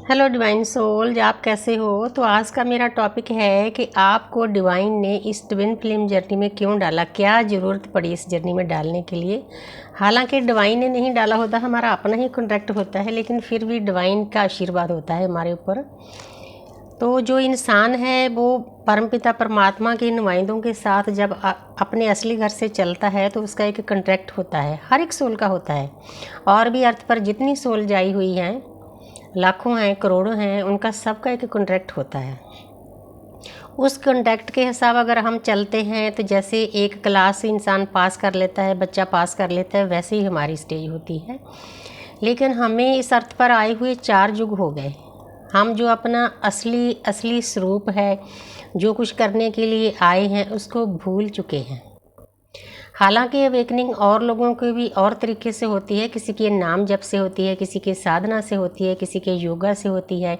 Hello divine soul, आप कैसे हो। तो आज का मेरा टॉपिक है कि आपको डिवाइन ने इस ट्विन फ्लेम जर्नी में क्यों डाला, क्या ज़रूरत पड़ी इस जर्नी में डालने के लिए। हालांकि डिवाइन ने नहीं डाला होता, हमारा अपना ही कॉन्ट्रैक्ट होता है, लेकिन फिर भी डिवाइन का आशीर्वाद होता है हमारे ऊपर। तो जो इंसान है वो परमपिता परमात्मा के नुमाइंदों के साथ जब अपने असली घर से चलता है तो उसका एक कॉन्ट्रैक्ट होता है, हर एक सोल का होता है। और भी अर्थ पर जितनी सोल जाई हुई हैं, लाखों हैं, करोड़ों हैं, उनका सबका एक कॉन्ट्रैक्ट होता है। उस कॉन्ट्रैक्ट के हिसाब अगर हम चलते हैं तो जैसे एक क्लास इंसान पास कर लेता है, बच्चा पास कर लेता है, वैसे ही हमारी स्टेज होती है। लेकिन हमें इस अर्थ पर आए हुए 4 युग हो गए। हम जो अपना असली स्वरूप है, जो कुछ करने के लिए आए हैं, उसको भूल चुके हैं। हालांकि अवेकनिंग और लोगों की भी और तरीके से होती है, किसी के नाम जप से होती है, किसी के साधना से होती है, किसी के योगा से होती है,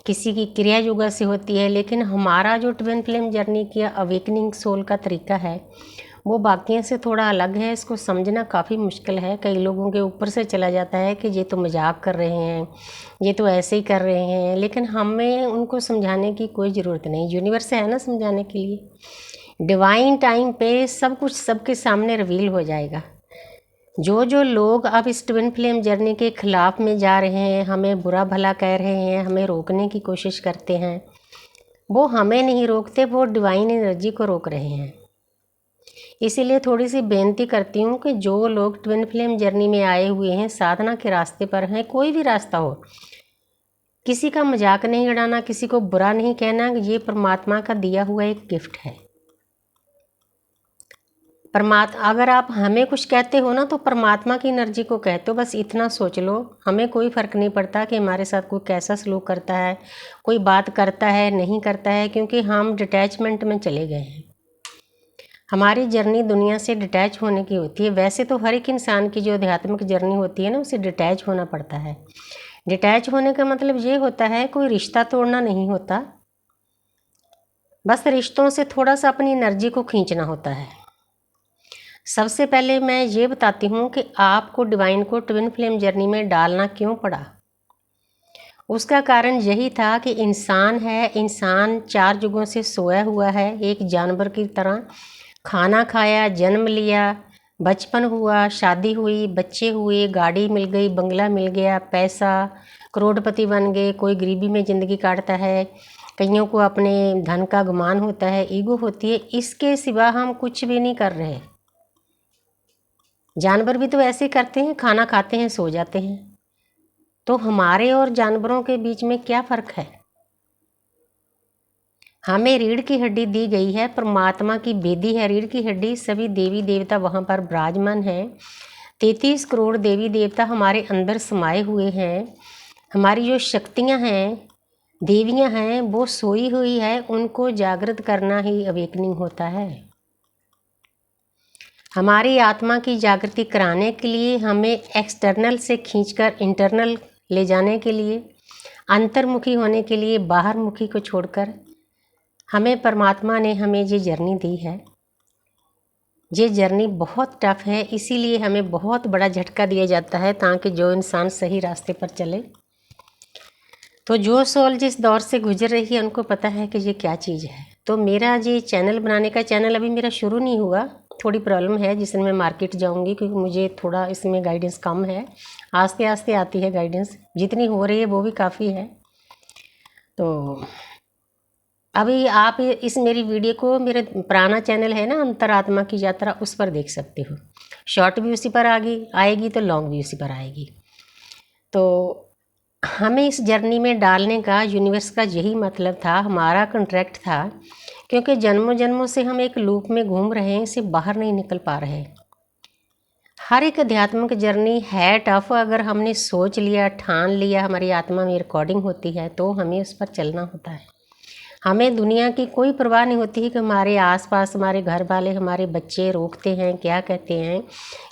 किसी की क्रिया योगा से होती है। लेकिन हमारा जो ट्विन फ्लेम जर्नी की अवेकनिंग सोल का तरीका है वो बाकियों से थोड़ा अलग है। इसको समझना काफ़ी मुश्किल है। कई लोगों के ऊपर से चला जाता है कि ये तो मजाक कर रहे हैं, ये तो ऐसे ही कर रहे हैं, लेकिन हमें उनको समझाने की कोई ज़रूरत नहीं। यूनिवर्स है ना समझाने के लिए। डिवाइन टाइम पे सब कुछ सबके सामने रिवील हो जाएगा। जो लोग अब इस ट्विन फ्लेम जर्नी के खिलाफ में जा रहे हैं, हमें बुरा भला कह रहे हैं, हमें रोकने की कोशिश करते हैं, वो हमें नहीं रोकते, वो डिवाइन एनर्जी को रोक रहे हैं। इसीलिए थोड़ी सी बेनती करती हूँ कि जो लोग ट्विन फ्लेम जर्नी में आए हुए हैं, साधना के रास्ते पर हैं, कोई भी रास्ता हो, किसी का मजाक नहीं उड़ाना, किसी को बुरा नहीं कहना। ये परमात्मा का दिया हुआ एक गिफ्ट है। अगर आप हमें कुछ कहते हो ना तो परमात्मा की एनर्जी को कहते हो। बस इतना सोच लो, हमें कोई फ़र्क नहीं पड़ता कि हमारे साथ कोई कैसा सलूक करता है, कोई बात करता है नहीं करता है, क्योंकि हम डिटैचमेंट में चले गए हैं। हमारी जर्नी दुनिया से डिटैच होने की होती है। वैसे तो हर एक इंसान की जो आध्यात्मिक जर्नी होती है ना, उसे डिटैच होना पड़ता है। डिटैच होने का मतलब ये होता है कोई रिश्ता तोड़ना नहीं होता, बस रिश्तों से थोड़ा सा अपनी एनर्जी को खींचना होता है। सबसे पहले मैं ये बताती हूँ कि आपको डिवाइन को ट्विन फ्लेम जर्नी में डालना क्यों पड़ा। उसका कारण यही था कि इंसान है, इंसान 4 युगों से सोया हुआ है, एक जानवर की तरह। खाना खाया, जन्म लिया, बचपन हुआ, शादी हुई, बच्चे हुए, गाड़ी मिल गई, बंगला मिल गया, पैसा, करोड़पति बन गए। कोई गरीबी में ज़िंदगी काटता है, कईयों को अपने धन का गुमान होता है, ईगो होती है। इसके सिवा हम कुछ भी नहीं कर रहे। जानवर भी तो ऐसे करते हैं, खाना खाते हैं, सो जाते हैं। तो हमारे और जानवरों के बीच में क्या फ़र्क है। हमें रीढ़ की हड्डी दी गई है, परमात्मा की बेदी है रीढ़ की हड्डी। सभी देवी देवता वहाँ पर विराजमान हैं। 33 करोड़ देवी देवता हमारे अंदर समाये हुए हैं। हमारी जो शक्तियाँ हैं, देवियाँ हैं, वो सोई हुई है। उनको जागृत करना ही अवेकनिंग होता है। हमारी आत्मा की जागृति कराने के लिए, हमें एक्सटर्नल से खींचकर इंटरनल ले जाने के लिए, अंतर्मुखी होने के लिए बाहरमुखी को छोड़कर, हमें परमात्मा ने हमें ये जर्नी दी है। ये जर्नी बहुत टफ है, इसीलिए हमें बहुत बड़ा झटका दिया जाता है ताकि जो इंसान सही रास्ते पर चले। तो जो सोल जिस दौर से गुजर रही है उनको पता है कि ये क्या चीज़ है। तो मेरा ये चैनल बनाने का, चैनल अभी मेरा शुरू नहीं हुआ, थोड़ी प्रॉब्लम है जिसमें मैं मार्केट जाऊंगी, क्योंकि मुझे थोड़ा इसमें गाइडेंस कम है। आस्ते आस्ते आती है गाइडेंस, जितनी हो रही है वो भी काफ़ी है। तो अभी आप इस मेरी वीडियो को, मेरे पुराना चैनल है ना अंतरात्मा की यात्रा, उस पर देख सकते हो। शॉर्ट भी उसी पर आएगी तो लॉन्ग भी उसी पर आएगी। तो हमें इस जर्नी में डालने का यूनिवर्स का यही मतलब था, हमारा कॉन्ट्रैक्ट था। क्योंकि जन्मों जन्मों से हम एक लूप में घूम रहे हैं, इससे बाहर नहीं निकल पा रहे। हर एक आध्यात्मिक जर्नी है टफ। अगर हमने सोच लिया, ठान लिया, हमारी आत्मा में रिकॉर्डिंग होती है, तो हमें उस पर चलना होता है। हमें दुनिया की कोई परवाह नहीं होती है कि हमारे आसपास हमारे घर वाले, हमारे बच्चे रोकते हैं, क्या कहते हैं।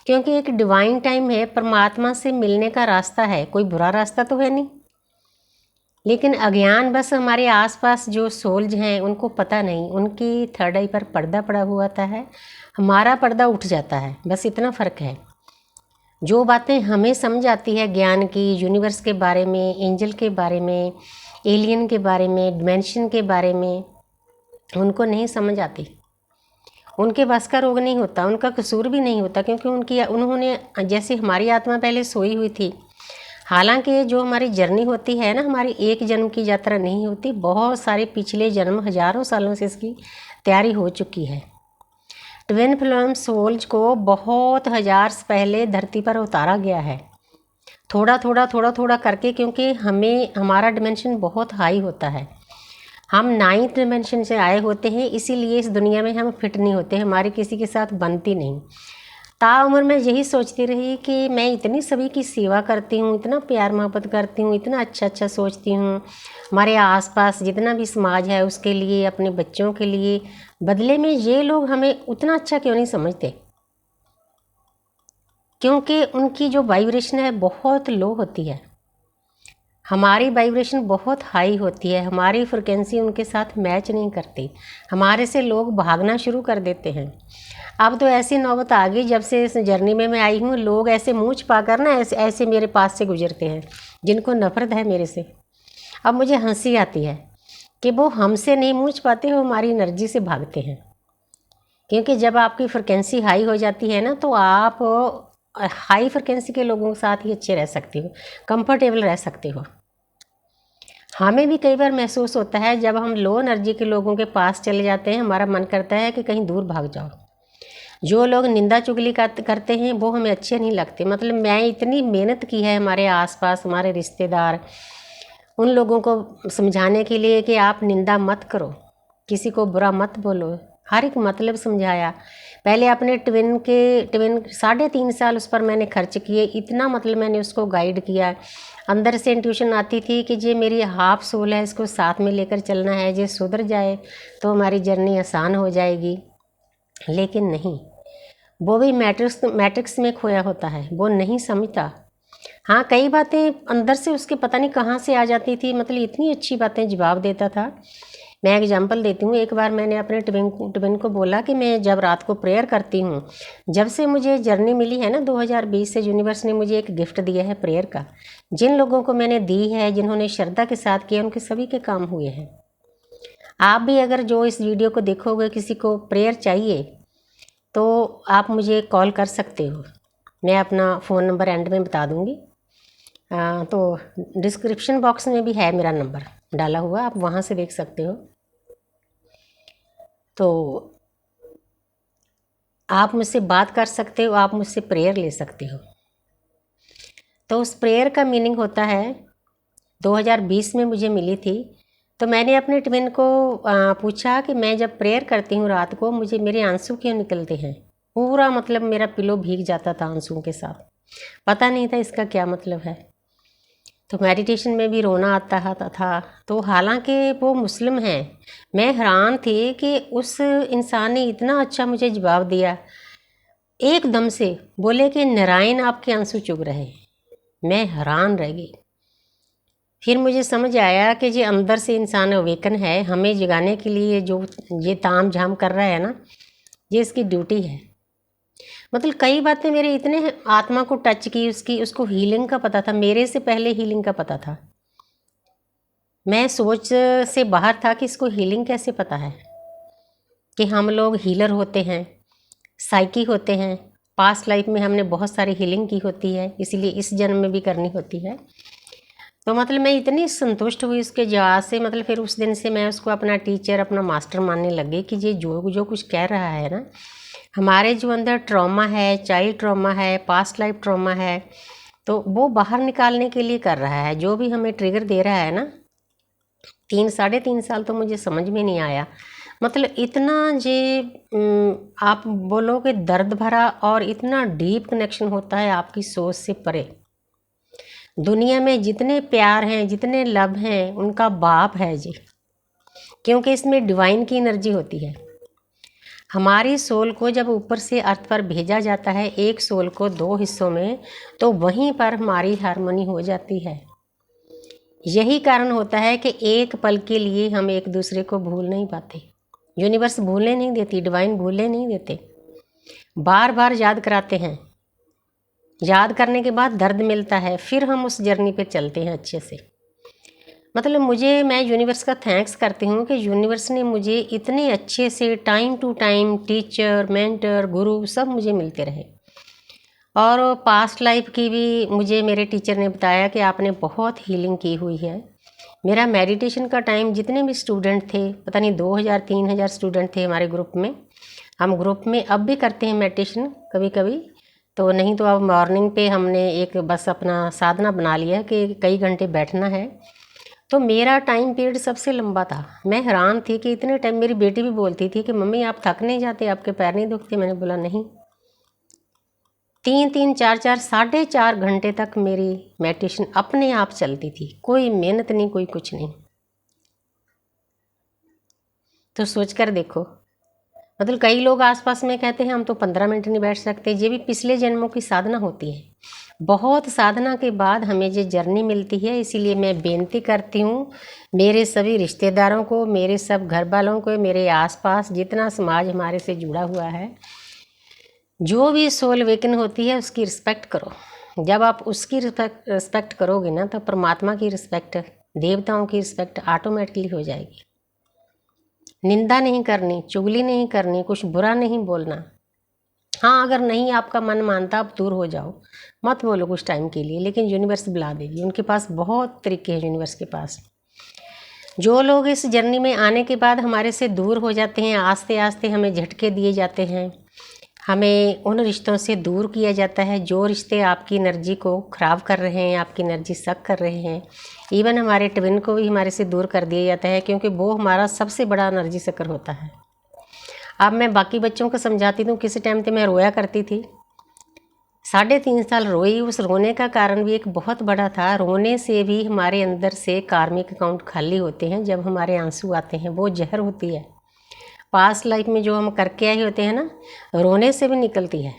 क्योंकि एक डिवाइन टाइम है, परमात्मा से मिलने का रास्ता है, कोई बुरा रास्ता तो है नहीं। लेकिन अज्ञान, बस हमारे आसपास जो सोल्स हैं उनको पता नहीं, उनकी थर्ड आई पर पर्दा पड़ा हुआ होता है, हमारा पर्दा उठ जाता है, बस इतना फ़र्क है। जो बातें हमें समझ आती है ज्ञान की, यूनिवर्स के बारे में, एंजल के बारे में, एलियन के बारे में, डिमेंशन के बारे में, उनको नहीं समझ आती। उनके बस का रोग नहीं होता, उनका कसूर भी नहीं होता, क्योंकि उन्होंने जैसे हमारी आत्मा पहले सोई हुई थी। हालांकि जो हमारी जर्नी होती है ना, हमारी एक जन्म की यात्रा नहीं होती, बहुत सारे पिछले जन्म, हजारों सालों से इसकी तैयारी हो चुकी है। ट्विन फ्लेम सोल्स को बहुत हजार से पहले धरती पर उतारा गया है, थोड़ा थोड़ा करके, क्योंकि हमारा डिमेंशन बहुत हाई होता है। हम 9th डिमेंशन से आए होते हैं, इसीलिए इस दुनिया में हम फिट नहीं होते, हमारी किसी के साथ बनती नहीं। ताउम्र मैं यही सोचती रही कि मैं इतनी सभी की सेवा करती हूँ, इतना प्यार मोहब्बत करती हूँ, इतना अच्छा सोचती हूँ, हमारे आसपास जितना भी समाज है उसके लिए, अपने बच्चों के लिए, बदले में ये लोग हमें उतना अच्छा क्यों नहीं समझते? क्योंकि उनकी जो वाइब्रेशन है बहुत लो होती है, हमारी वाइब्रेशन बहुत हाई होती है, हमारी फ्रिक्वेंसी उनके साथ मैच नहीं करती, हमारे से लोग भागना शुरू कर देते हैं। अब तो ऐसी नौबत आ गई, जब से इस जर्नी में मैं आई हूँ, लोग ऐसे मुँह छुपाकर ना ऐसे मेरे पास से गुजरते हैं, जिनको नफरत है मेरे से। अब मुझे हंसी आती है कि वो हमसे नहीं मुँह छुपाते, वो हमारी एनर्जी से भागते हैं। क्योंकि जब आपकी फ्रिक्वेंसी हाई हो जाती है ना, तो आप हाई फ्रिक्वेंसी के लोगों के साथ ही अच्छे रह सकते हो, कंफर्टेबल रह सकते हो। हमें भी कई बार महसूस होता है जब हम लो एनर्जी के लोगों के पास चले जाते हैं, हमारा मन करता है कि कहीं दूर भाग जाओ। जो लोग निंदा चुगली करते हैं वो हमें अच्छे नहीं लगते। मतलब मैं इतनी मेहनत की है हमारे आसपास, हमारे रिश्तेदार, उन लोगों को समझाने के लिए कि आप निंदा मत करो, किसी को बुरा मत बोलो, हर एक मतलब समझाया। पहले अपने ट्विन 3.5 साल उस पर मैंने खर्च किए, इतना मतलब मैंने उसको गाइड किया। अंदर से इंट्यूशन आती थी कि ये मेरी हाफ सोल है, इसको साथ में लेकर चलना है, ये सुधर जाए तो हमारी जर्नी आसान हो जाएगी। लेकिन नहीं, वो भी मैट्रिक्स में खोया होता है, वो नहीं समझता। हाँ, कई बातें अंदर से उसके पता नहीं कहाँ से आ जाती थी, मतलब इतनी अच्छी बातें जवाब देता था। मैं एग्जांपल देती हूँ। एक बार मैंने अपने ट्विन को बोला कि मैं जब रात को प्रेयर करती हूँ, जब से मुझे जर्नी मिली है ना 2020 से, यूनिवर्स ने मुझे एक गिफ्ट दिया है प्रेयर का। जिन लोगों को मैंने दी है, जिन्होंने श्रद्धा के साथ किया, उनके सभी के काम हुए हैं। आप भी अगर जो इस वीडियो को देखोगे, किसी को प्रेयर चाहिए तो आप मुझे कॉल कर सकते हो। मैं अपना फ़ोन नंबर एंड में बता दूँगी। तो डिस्क्रिप्शन बॉक्स में भी है मेरा नंबर डाला हुआ, आप वहाँ से देख सकते हो। तो आप मुझसे बात कर सकते हो, आप मुझसे प्रेयर ले सकते हो। तो उस प्रेयर का मीनिंग होता है, 2020 में मुझे मिली थी। तो मैंने अपने ट्विन को पूछा कि मैं जब प्रेयर करती हूँ रात को, मुझे मेरे आंसू क्यों निकलते हैं। पूरा मतलब मेरा पिलो भीग जाता था आंसुओं के साथ, पता नहीं था इसका क्या मतलब है। तो मेडिटेशन में भी रोना आता था। तो हालांकि वो मुस्लिम हैं, मैं हैरान थी कि उस इंसान ने इतना अच्छा मुझे जवाब दिया। एकदम से बोले कि नारायण आपके आंसू चुभ रहे। मैं हैरान रह गई। फिर मुझे समझ आया कि ये अंदर से इंसान अवेकन है, हमें जगाने के लिए जो ये ताम झाम कर रहा है ना, ये इसकी ड्यूटी है। मतलब कई बातें मेरे इतने आत्मा को टच की, उसको हीलिंग का पता था, मेरे से पहले हीलिंग का पता था। मैं सोच से बाहर था कि इसको हीलिंग कैसे पता है, कि हम लोग हीलर होते हैं, साइकी होते हैं, पास्ट लाइफ में हमने बहुत सारी हीलिंग की होती है, इसीलिए इस जन्म में भी करनी होती है। तो मतलब मैं इतनी संतुष्ट हुई उसके जवाब से। मतलब फिर उस दिन से मैं उसको अपना टीचर, अपना मास्टर मानने लग गई कि ये जो कुछ कह रहा है ना, हमारे जो अंदर ट्रॉमा है, चाइल्ड ट्रॉमा है, पास्ट लाइफ ट्रॉमा है, तो वो बाहर निकालने के लिए कर रहा है। जो भी हमें ट्रिगर दे रहा है ना, 3-3.5 साल तो मुझे समझ में नहीं आया। मतलब इतना जे आप बोलो कि दर्द भरा और इतना डीप कनेक्शन होता है आपकी सोच से परे। दुनिया में जितने प्यार हैं, जितने लव हैं, उनका बाप है जी, क्योंकि इसमें डिवाइन की एनर्जी होती है। हमारी सोल को जब ऊपर से अर्थ पर भेजा जाता है, एक सोल को 2 हिस्सों में, तो वहीं पर हमारी हार्मनी हो जाती है। यही कारण होता है कि एक पल के लिए हम एक दूसरे को भूल नहीं पाते। यूनिवर्स भूलने नहीं देती, डिवाइन भूलने नहीं देते, बार बार याद कराते हैं। याद करने के बाद दर्द मिलता है, फिर हम उस जर्नी पे चलते हैं अच्छे से। मतलब मैं यूनिवर्स का थैंक्स करती हूँ कि यूनिवर्स ने मुझे इतने अच्छे से time to time teacher, mentor, guru सब मुझे मिलते रहे। और पास्ट लाइफ की भी मुझे मेरे टीचर ने बताया कि आपने बहुत हीलिंग की हुई है। मेरा मेडिटेशन का टाइम, जितने भी स्टूडेंट थे, पता नहीं 2000-3000 स्टूडेंट थे हमारे ग्रुप में। हम ग्रुप में अब भी करते हैं मेडिटेशन कभी कभी, तो नहीं तो अब मॉर्निंग पे हमने एक बस अपना साधना बना लिया कि कई घंटे बैठना है। तो मेरा टाइम पीरियड सबसे लंबा था। मैं हैरान थी कि इतने टाइम, मेरी बेटी भी बोलती थी कि मम्मी आप थक नहीं जाते, आपके पैर नहीं दुखते? मैंने बोला नहीं। 3-3, 4-4, 4.5 घंटे तक मेरी मेडिटेशन अपने आप चलती थी, कोई मेहनत नहीं, कोई कुछ नहीं। तो सोच कर देखो, मतलब कई लोग आसपास में कहते हैं हम तो 15 मिनट नहीं बैठ सकते। ये भी पिछले जन्मों की साधना होती है। बहुत साधना के बाद हमें ये जर्नी मिलती है। इसीलिए मैं बेनती करती हूँ मेरे सभी रिश्तेदारों को, मेरे सब घर वालों को, मेरे आसपास जितना समाज हमारे से जुड़ा हुआ है, जो भी सोल वेकन होती है उसकी रिस्पेक्ट करो। जब आप उसकी रिस्पेक्ट करोगे ना, तो परमात्मा की रिस्पेक्ट, देवताओं की रिस्पेक्ट ऑटोमेटिकली हो जाएगी। निंदा नहीं करनी, चुगली नहीं करनी, कुछ बुरा नहीं बोलना। हाँ, अगर नहीं आपका मन मानता, आप दूर हो जाओ, मत बोलो कुछ टाइम के लिए, लेकिन यूनिवर्स बुला देगी। उनके पास बहुत तरीके हैं यूनिवर्स के पास। जो लोग इस जर्नी में आने के बाद हमारे से दूर हो जाते हैं, आस्ते आस्ते हमें झटके दिए जाते हैं, हमें उन रिश्तों से दूर किया जाता है जो रिश्ते आपकी एनर्जी को ख़राब कर रहे हैं, आपकी एनर्जी सक कर रहे हैं। इवन हमारे ट्विन को भी हमारे से दूर कर दिया जाता है, क्योंकि वो हमारा सबसे बड़ा एनर्जी सकर होता है। अब मैं बाकी बच्चों को समझाती हूँ। किसी टाइम पे मैं रोया करती थी, 3.5 साल रोई। उस रोने का कारण भी एक बहुत बड़ा था। रोने से भी हमारे अंदर से कार्मिक अकाउंट खाली होते हैं। जब हमारे आंसू आते हैं, वो जहर होती है। पास्ट लाइफ में जो हम करके आए होते हैं ना, रोने से भी निकलती है।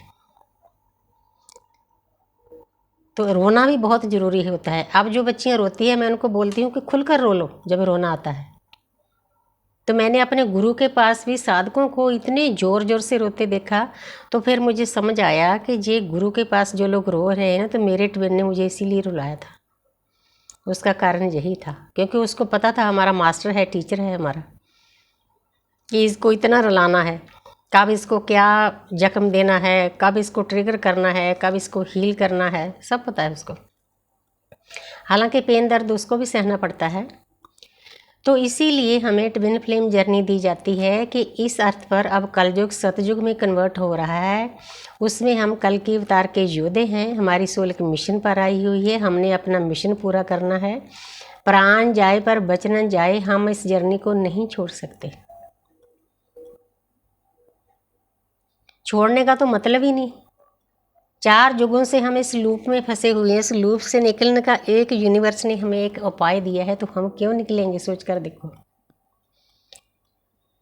तो रोना भी बहुत ज़रूरी होता है। अब जो बच्चियाँ रोती है, मैं उनको बोलती हूँ कि खुलकर रो लो जब रोना आता है। तो मैंने अपने गुरु के पास भी साधकों को इतने ज़ोर ज़ोर से रोते देखा, तो फिर मुझे समझ आया कि ये गुरु के पास जो लोग रो रहे हैं ना, तो मेरे ट्विन ने मुझे इसीलिए रुलाया था। उसका कारण यही था, क्योंकि उसको पता था हमारा मास्टर है, टीचर है हमारा, कि इसको इतना रुलाना है, कब इसको क्या जख्म देना है, कब इसको ट्रिगर करना है, कब इसको हील करना है, सब पता है उसको। हालांकि पेन दर्द उसको भी सहना पड़ता है। तो इसीलिए हमें ट्विन फ्लेम जर्नी दी जाती है कि इस अर्थ पर अब कलयुग सतयुग में कन्वर्ट हो रहा है। उसमें हम कल के अवतार के योद्धे हैं। हमारी सोल एक मिशन पर आई हुई है, हमने अपना मिशन पूरा करना है। प्राण जाए पर बच न जाए, हम इस जर्नी को नहीं छोड़ सकते। छोड़ने का तो मतलब ही नहीं। 4 युगों से हम इस लूप में फंसे हुए हैं। इस लूप से निकलने का एक यूनिवर्स ने हमें एक उपाय दिया है, तो हम क्यों निकलेंगे? सोच कर देखो।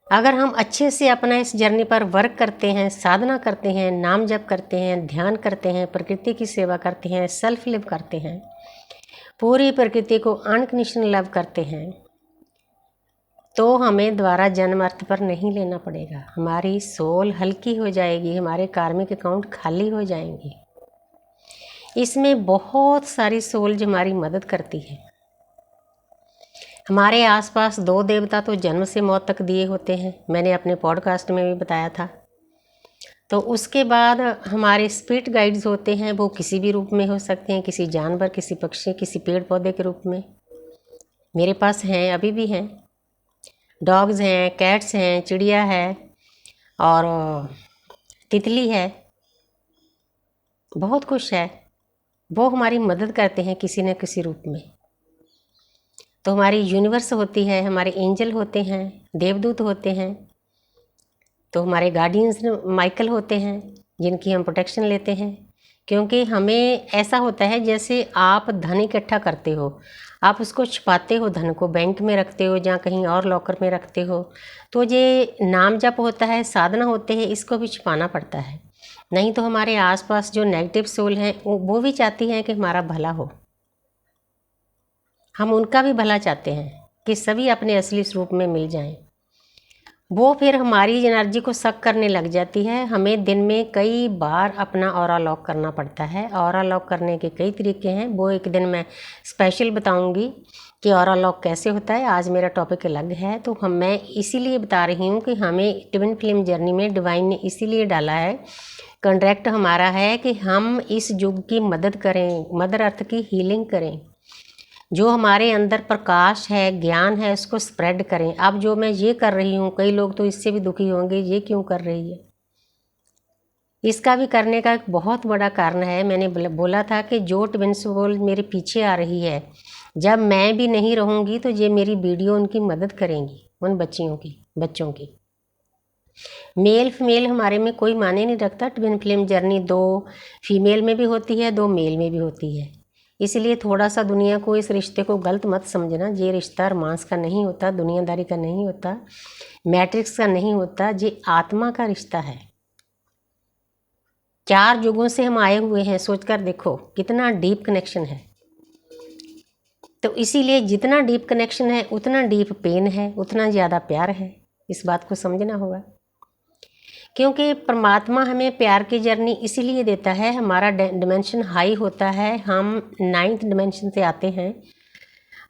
अगर हम अच्छे से अपना इस जर्नी पर वर्क करते हैं, साधना करते हैं, नाम जप करते हैं, ध्यान करते हैं, प्रकृति की सेवा करते हैं, सेल्फ लिव करते हैं, पूरी प्रकृति को अनकंडीशनल लव करते हैं, तो हमें दोबारा जन्म अर्थ पर नहीं लेना पड़ेगा। हमारी सोल हल्की हो जाएगी, हमारे कार्मिक अकाउंट खाली हो जाएंगे। इसमें बहुत सारी सोल जो हमारी मदद करती है। हमारे आसपास 2 देवता तो जन्म से मौत तक दिए होते हैं, मैंने अपने पॉडकास्ट में भी बताया था। तो उसके बाद हमारे स्पिरिट गाइड्स होते हैं, वो किसी भी रूप में हो सकते हैं, किसी जानवर, किसी पक्षी, किसी पेड़ पौधे के रूप में। मेरे पास हैं, अभी भी हैं। डॉग्स हैं, कैट्स हैं, चिड़िया है और तितली है, बहुत कुछ है। वो हमारी मदद करते हैं किसी न किसी रूप में। तो हमारी यूनिवर्स होती है, हमारे एंजल होते हैं, देवदूत होते हैं, तो हमारे गार्डियंस माइकल होते हैं, जिनकी हम प्रोटेक्शन लेते हैं। क्योंकि हमें ऐसा होता है जैसे आप धन इकट्ठा करते हो, आप उसको छुपाते हो, धन को बैंक में रखते हो या कहीं और लॉकर में रखते हो। तो ये नाम जप होता है, साधना होते हैं, इसको भी छुपाना पड़ता है। नहीं तो हमारे आसपास जो नेगेटिव सोल हैं, वो भी चाहती हैं कि हमारा भला हो। हम उनका भी भला चाहते हैं कि सभी अपने असली स्वरूप में मिल जाएं। वो फिर हमारी एनर्जी को सक करने लग जाती है। हमें दिन में कई बार अपना ऑरा लॉक करना पड़ता है। ऑरा लॉक करने के कई तरीके हैं, वो एक दिन मैं स्पेशल बताऊंगी कि ऑरा लॉक कैसे होता है। आज मेरा टॉपिक अलग है, तो मैं इसीलिए बता रही हूँ कि हमें ट्विन फ्लेम जर्नी में डिवाइन ने इसीलिए डाला है। कॉन्ट्रैक्ट हमारा है कि हम इस युग की मदद करें, मदर अर्थ की हीलिंग करें, जो हमारे अंदर प्रकाश है, ज्ञान है, उसको स्प्रेड करें। अब जो मैं ये कर रही हूँ, कई लोग तो इससे भी दुखी होंगे, ये क्यों कर रही है। इसका भी करने का एक बहुत बड़ा कारण है। मैंने बोला था कि जो ट्विन सोल मेरे पीछे आ रही है, जब मैं भी नहीं रहूँगी तो ये मेरी वीडियो उनकी मदद करेंगी, उन बच्चों की। मेल फीमेल हमारे में कोई माने नहीं रखता। ट्विन फ्लेम जर्नी 2 फीमेल में भी होती है, 2 मेल में भी होती है। इसलिए थोड़ा सा दुनिया को इस रिश्ते को गलत मत समझना। ये रिश्ता रोमांस का नहीं होता, दुनियादारी का नहीं होता, मैट्रिक्स का नहीं होता। ये आत्मा का रिश्ता है। 4 युगों से हम आए हुए हैं, सोचकर देखो कितना डीप कनेक्शन है। तो इसीलिए जितना डीप कनेक्शन है उतना डीप पेन है, उतना ज़्यादा प्यार है। इस बात को समझना होगा, क्योंकि परमात्मा हमें प्यार की जर्नी इसीलिए देता है। हमारा डिमेंशन हाई होता है, हम 9th डिमेंशन से आते हैं।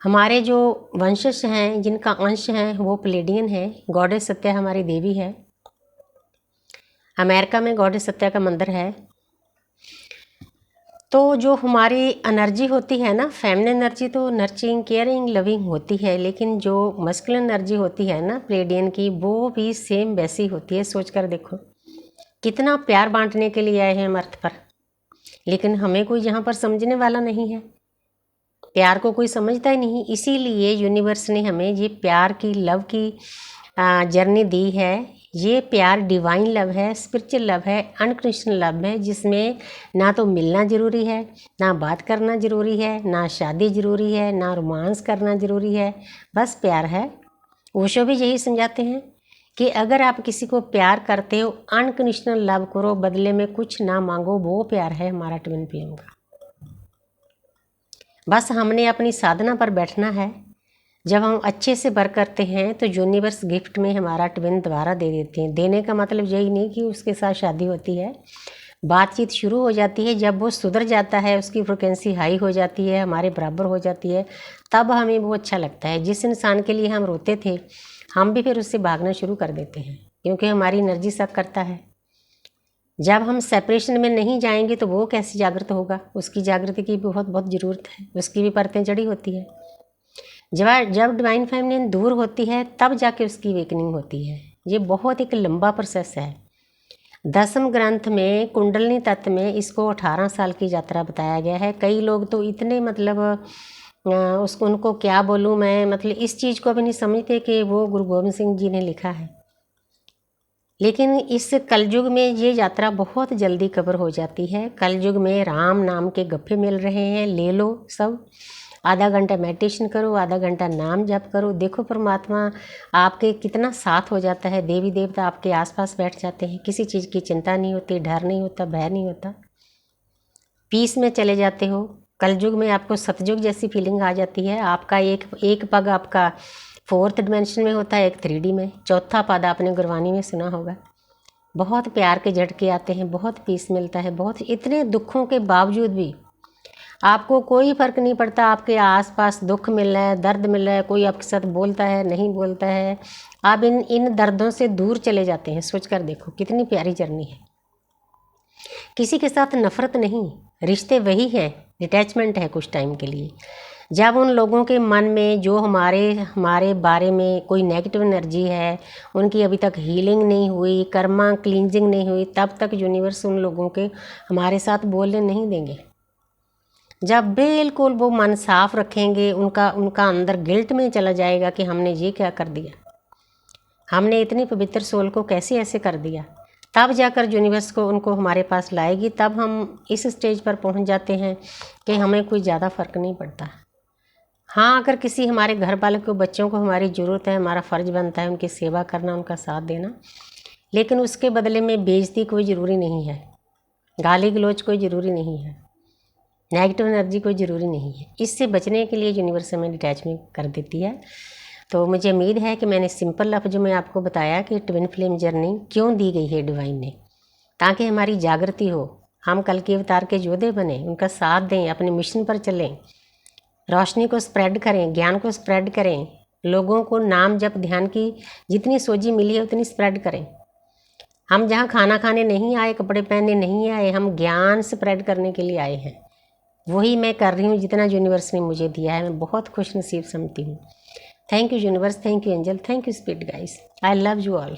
हमारे जो वंशज हैं, जिनका अंश है, वो प्लेडियन है। गॉडेस सत्या हमारी देवी है। अमेरिका में गॉडेस सत्या का मंदिर है। तो जो हमारी एनर्जी होती है ना, फेमिनिन एनर्जी तो नर्चरिंग, केयरिंग, लविंग होती है, लेकिन जो मस्कुलिन एनर्जी होती है ना प्लेडियन की, वो भी सेम वैसी होती है। सोचकर देखो कितना प्यार बांटने के लिए आए हैं हम अर्थ पर, लेकिन हमें कोई यहाँ पर समझने वाला नहीं है। प्यार को कोई समझता ही नहीं। इसीलिए यूनिवर्स ने हमें ये प्यार की, लव की जर्नी दी है। ये प्यार डिवाइन लव है, स्पिरिचुअल लव है, अनकंडीशनल लव है, जिसमें ना तो मिलना ज़रूरी है, ना बात करना ज़रूरी है, ना शादी ज़रूरी है, ना रोमांस करना ज़रूरी है, बस प्यार है। ओशो भी यही समझाते हैं कि अगर आप किसी को प्यार करते हो, अनकंडीशनल लव करो, बदले में कुछ ना मांगो, वो प्यार है हमारा ट्विन फ्लेम का। बस हमने अपनी साधना पर बैठना है। जब हम अच्छे से वर्क करते हैं तो यूनिवर्स गिफ्ट में हमारा ट्विन दोबारा दे देते हैं। देने का मतलब यही नहीं कि उसके साथ शादी होती है, बातचीत शुरू हो जाती है। जब वो सुधर जाता है, उसकी फ्रिक्वेंसी हाई हो जाती है, हमारे बराबर हो जाती है, तब हमें वो अच्छा लगता है। जिस इंसान के लिए हम रोते थे, हम भी फिर उससे भागना शुरू कर देते हैं, क्योंकि हमारी एनर्जी सक करता है। जब हम सेपरेशन में नहीं जाएंगे तो वो कैसे जागृत होगा। उसकी जागृति की बहुत बहुत ज़रूरत है, उसकी भी परतें जड़ी होती है। जब डिवाइन फेमिनिन दूर होती है, तब जाके उसकी वेकनिंग होती है। ये बहुत एक लंबा प्रोसेस है। 10वें ग्रंथ में कुंडलिनी तत्व में इसको 18 साल की यात्रा बताया गया है। कई लोग तो इतने उनको क्या बोलूँ मैं, मतलब इस चीज़ को भी नहीं समझते कि वो गुरु गोविंद सिंह जी ने लिखा है। लेकिन इस कलयुग में ये यात्रा बहुत जल्दी कवर हो जाती है। कलयुग में राम नाम के गप्पे मिल रहे हैं, ले लो सब। आधा घंटा मेडिटेशन करो, आधा घंटा नाम जप करो, देखो परमात्मा आपके कितना साथ हो जाता है। देवी देवता आपके आसपास बैठ जाते हैं, किसी चीज़ की चिंता नहीं होती, डर नहीं होता, भय नहीं होता, पीस में चले जाते हो। कलयुग में आपको सतयुग जैसी फीलिंग आ जाती है। आपका एक पग आपका 4th डिमेंशन में होता है, एक 3D में, चौथा पद आपने गुरबानी में सुना होगा। बहुत प्यार के झटके आते हैं, बहुत पीस मिलता है। बहुत इतने दुखों के बावजूद भी आपको कोई फ़र्क नहीं पड़ता। आपके आसपास दुख मिल रहा है, दर्द मिल रहा है, कोई आपके साथ बोलता है, नहीं बोलता है, आप इन दर्दों से दूर चले जाते हैं। सोचकर देखो कितनी प्यारी जर्नी है। किसी के साथ नफ़रत नहीं, रिश्ते वही हैं, डिटैचमेंट है कुछ टाइम के लिए। जब उन लोगों के मन में जो हमारे बारे में कोई नेगेटिव एनर्जी है, उनकी अभी तक हीलिंग नहीं हुई, कर्मा क्लींजिंग नहीं हुई, तब तक यूनिवर्स उन लोगों के हमारे साथ बोलने नहीं देंगे। जब बिल्कुल वो मन साफ रखेंगे, उनका अंदर गिल्ट में चला जाएगा कि हमने ये क्या कर दिया, हमने इतनी पवित्र सोल को कैसे ऐसे कर दिया, तब जाकर यूनिवर्स को उनको हमारे पास लाएगी। तब हम इस स्टेज पर पहुंच जाते हैं कि हमें कोई ज़्यादा फ़र्क नहीं पड़ता। हाँ, अगर किसी हमारे घर वाले को, बच्चों को हमारी ज़रूरत है, हमारा फ़र्ज बनता है उनकी सेवा करना, उनका साथ देना, लेकिन उसके बदले में बेइज्जती कोई ज़रूरी नहीं है, गाली गलौज कोई ज़रूरी नहीं है, नेगेटिव एनर्जी कोई ज़रूरी नहीं है। इससे बचने के लिए यूनिवर्स हमें डिटैचमेंट कर देती है। तो मुझे उम्मीद है कि मैंने सिंपल लफ्ज़ों में आपको बताया कि ट्विन फ्लेम जर्नी क्यों दी गई है डिवाइन ने, ताकि हमारी जागृति हो, हम कल के अवतार के योद्धे बने, उनका साथ दें, अपने मिशन पर चलें, रोशनी को स्प्रेड करें, ज्ञान को स्प्रेड करें, लोगों को नाम जप ध्यान की जितनी सोजी मिली है उतनी स्प्रेड करें। हम जहाँ खाना खाने नहीं आए, कपड़े पहनने नहीं आए, हम ज्ञान स्प्रेड करने के लिए आए हैं। वही मैं कर रही हूँ जितना यूनिवर्स ने मुझे दिया है। मैं बहुत खुश नसीब समझती हूँ। Thank you universe, thank you angel, thank you spirit guys, I love you all.